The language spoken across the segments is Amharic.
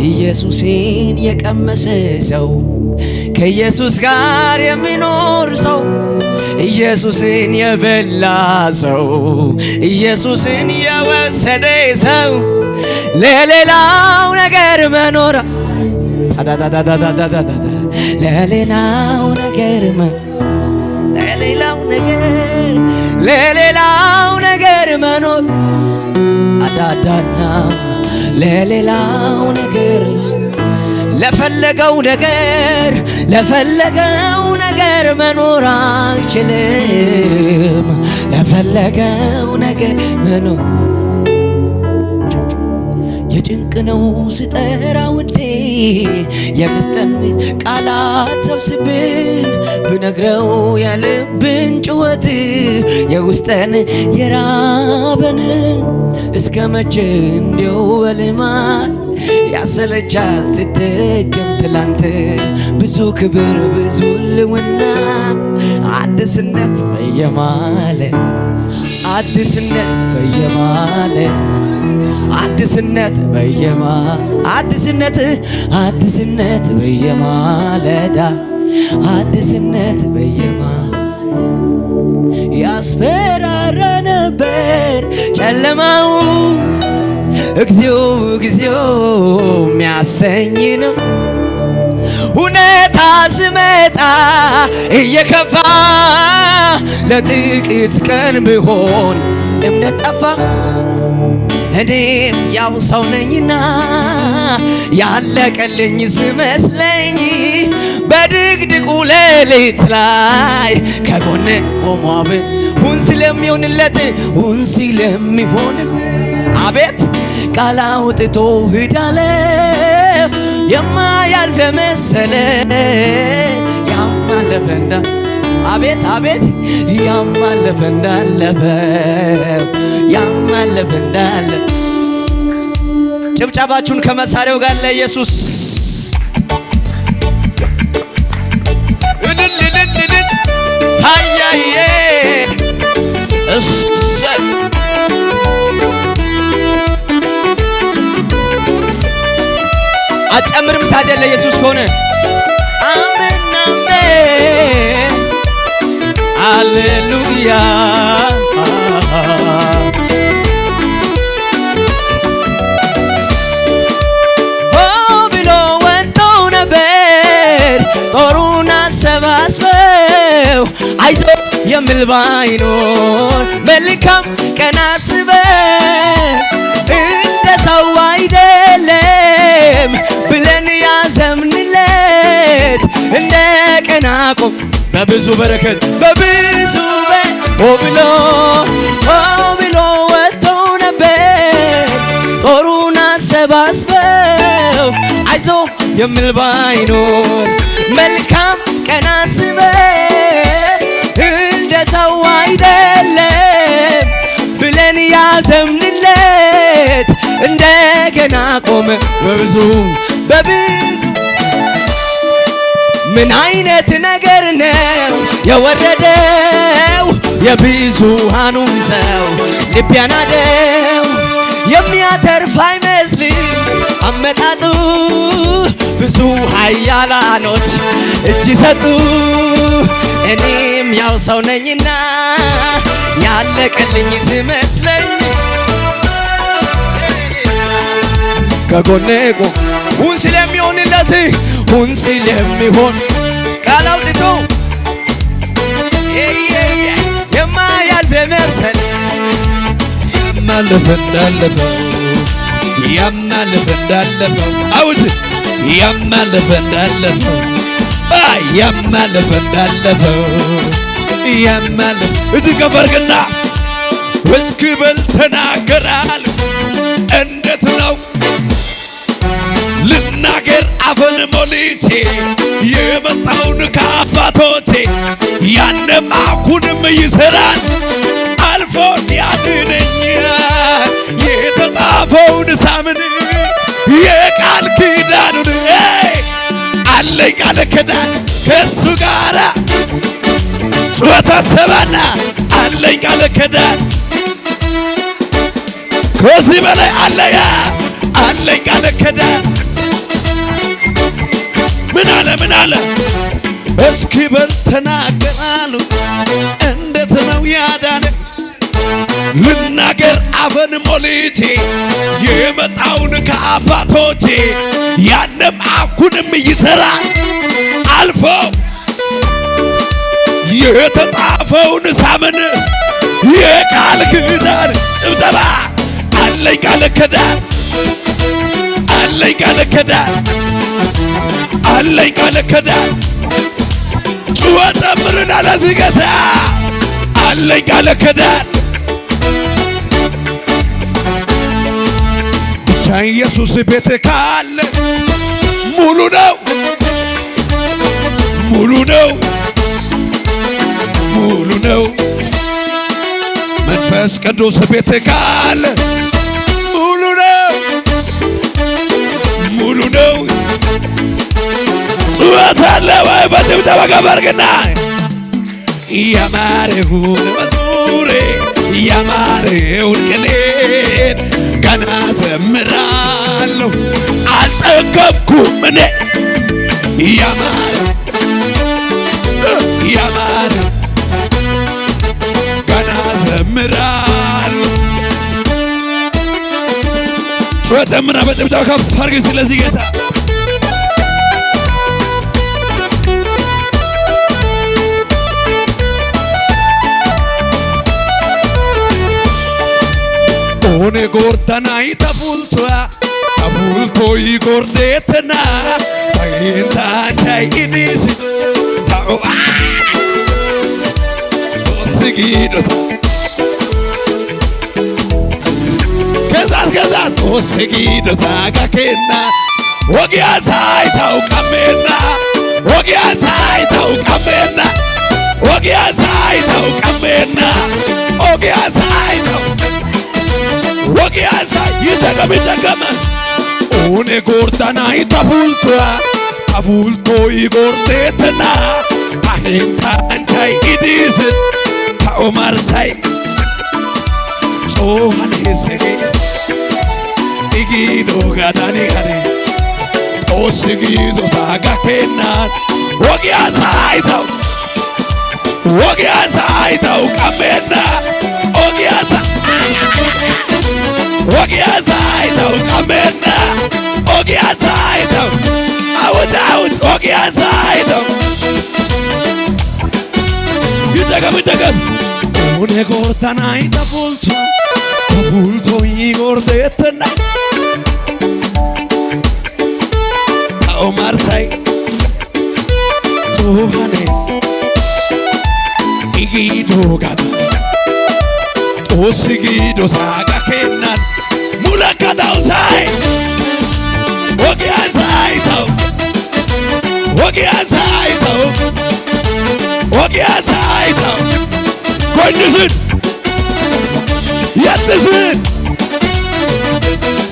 ኢየሱስን የቀመሰ ሰው ከኢየሱስ ጋር የሚኖር ሰው ኢየሱስን የበላ ሰው ኢየሱስን የወሰደ ሰው ለሌላው ነገር መኖር ለሌላው ነገር መኖር አዳዳና ለሌላው ነገር ለፈለገው ነገር መኖር አልችልም ለፈለገው ነገር መኖር የጭንቅ ነው ስጠራ ውዴ የምስጠን ቃላት ሰብስቤ ብነግረው ያልብን ጭወት የውስጠን የራበን እስከ መቼ እንዲው በልማድ ያሰለቻል ስትደገም ትላንት ብዙ ክብር ብዙ ልውና አዲስነት በየማለት አዲስነት በየማለዳ አዲስነት ያስፈራራ ነበር ጨለማው እግዚኦ የሚያሰኝ ነው ሁኔታ ስመጣ እየከፋ ለጥቂት ቀን ቢሆን እምነት ጠፋ እኔም ያው ሰው ነኝና ያለቀልኝ ስመስለኝ በድቅድቁ ሌሊት ላይ ከጎኔ ቆሟብ ሁን ስለሚሆንለት አቤት ቃል አውጥቶ ሂዳለ የማያልፍ መሰለ ያማለፈ አቤት ያማለፈ እንዳለፈ ጭብጨባችሁን ከመሳሪያው ጋር ለኢየሱስ ሃያዬ አጨምርም ታዲያ ለኢየሱስ ከሆነ አሜን ሃሌሉያ ብሎ ወጥተው ነበር ጦሩን አሰባስበው አይዞ የሚል ባይኖር መልካም ቀን አስበን እንደ ሰው አይደለም ብለን ያዘምንለት እንደገና ቆም በብዙ በረከት ብሎ ወጥቶ ነበር ጦሩን አሰባስበው አይዞ የሚል ባይኖር መልካም ቀን አስበን እንደ ሰው አይደለም ብለን ያዘምንለት እንደገና ቆመ በብዙ ምን አይነት ነገር ነው የወረደው የብዙሃኑን ሰው ልብ ያናደው የሚያተርፍ አይመስልም አመጣጡ ብዙ ኃያላኖች እጅ ሰጡ እኔም ያው ሰው ነኝና ያለቀልኝ ስመስለኝ ከጎኔ ሁን ስለሚሆንለት ሁን ስለሚሆን ቃል አውጥቶ የማያልፍ መሰለ ያማልፍ እንዳለፈው አውት ያማልፍ እንዳለፈው እዚህ ከፈርግና እስኪ በል ተናገራል እንዴት ነው ልናገር አፈን ሞልቼ የመጣውን ከአባቶቼ ያንም አሁንም ይሰራል አልፎ ያድነኛል የተጻፈውን ሳምን የቃል ኪዳኑን አለኝ ቃል ኪዳን ከሱ ጋራ ጩኸት አሰባና አለኝ ቃል ኪዳን ከዚህ በላይ አለኝ ቃል ኪዳን አለ እስኪ በል ተናገራሉ እንዴት ነው ያዳነ ልናገር አፈን ሞልቼ የመጣውን ከአባቶቼ ያንም አሁንም ይሰራል አልፎ የተጻፈውን ሳምን የቃል ኪዳን ጭብጨባ አለኝ ቃል ኪዳን አለኝ ቃል ኪዳን አለኝ ቃል ኪዳን ጩኸት ጨምርና ለዚህ ጌታ አለኝ ቃል ኪዳን ብቻ ኢየሱስ ቤት ካለ ሙሉ ነው ሙሉ ነው ሙሉ ነው መንፈስ ቅዱስ ቤት ካለ ሙሉ ነው ሙሉ ነው ጩኸት አለ ወይ በጭብጨባ ገበርግና ያማረውን መዝሙሬ ያማረውን ቅኔን ገና ዘምራለሁ አልጠገብኩም እኔ ያማረ ገና ዘምራለሁ ጩኸትና በጭብጨባ ከፍ አድርግ ስለዚህ ጌታ ኦኔ ጎርዳናይ ተፉልቶይ ጎርዴትና ታይንታቻይ ኢኒስ ታኦ ኦስጊዶስ ከዛት ኦስጊዶስ አጋኬና ወጊያሳይ ታውቃሜና ወጊያሳይ ታውቃሜና ወጊያሳይ ታውቃሜና ወጊያሳይ ወጊያሳይ ይተገመ ኦኔ ጎርዳናይ ተፉልቶይ ጎርዴትና ታንቻይ ኢዲስ ታኦማርሳይ ጾሃኔሴ ኢጊዶ ጋዳኒ ጋኔ ኦስጊዞ ሳጋኬና ወጊያሳይ ታውቃሜና ወጊያሳይ ታውቃሜና ወጊያሳይ አውት ወጊያሳይ ይተገም ኦኔ ጎርዳናይ ተፉልቶይ ጎርዴትና ታኦማርሳይ ጾሃኔስ ኢጊዶ ጋዳ ኦስጊዶ ሳጋኬናን ሙለካታውሳይ ወጊያሳይ ኮይንስን የትስን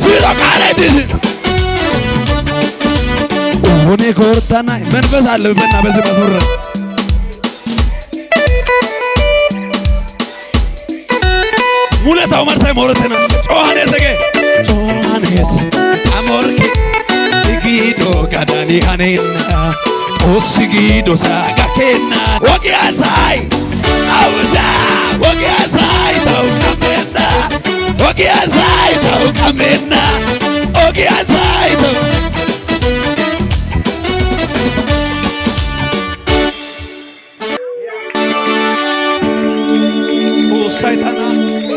ሲቶቃላይትስን ኦኔ ጎርዳናይ መንፈስ አለብና በዚህ መዝሙር ሙለታው መርሳይ ሞረተና ጮሃኔስ አሞርኪ ኢጊዶ ጋዳኒ ሃኔና ኦስጊዶ ሳጋኬና ወጊያሳይ አውዳ ወጊያሳይ ታውቃሜና ወጊያሳይ ታውቃሜና ወጊያሳይ ሳይታና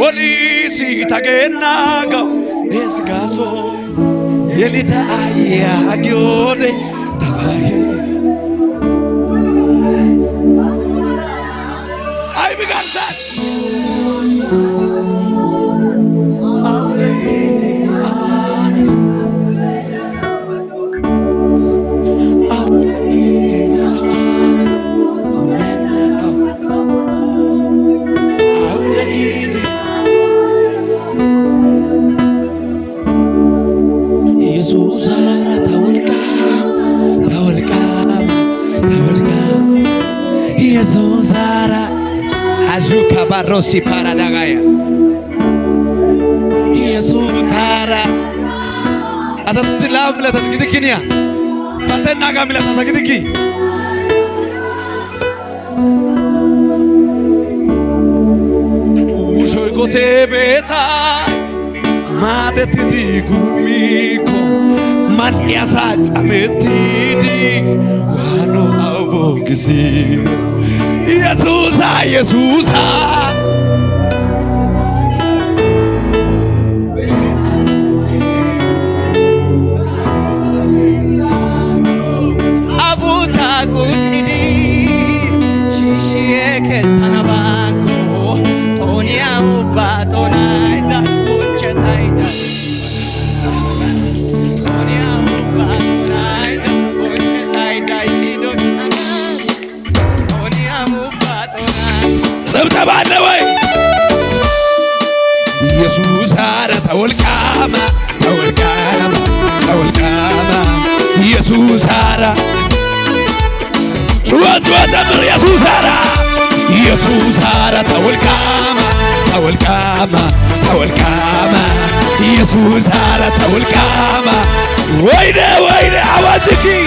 ወሊሲ ታገናጋው ኔስጋሶ የሊታ አያ አጊዮዴ ታባዬ አይብጋንታት Barrosi paradagaya Jesus para asat tilam la tatgidiknya Batena gamila tasagidiki. Ushoy kote beta madetidi gumiko man yasa chametidi wano abogisi Yesusa Yesusa Yesus hara tawalkama tawalkama tawalkama Yesus hara Suat Yesus hara Yesus hara tawalkama tawalkama tawalkama Yesus hara tawalkama Wayne awatiki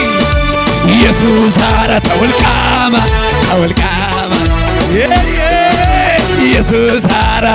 Yesus hara tawalkama tawalkama Yesus hara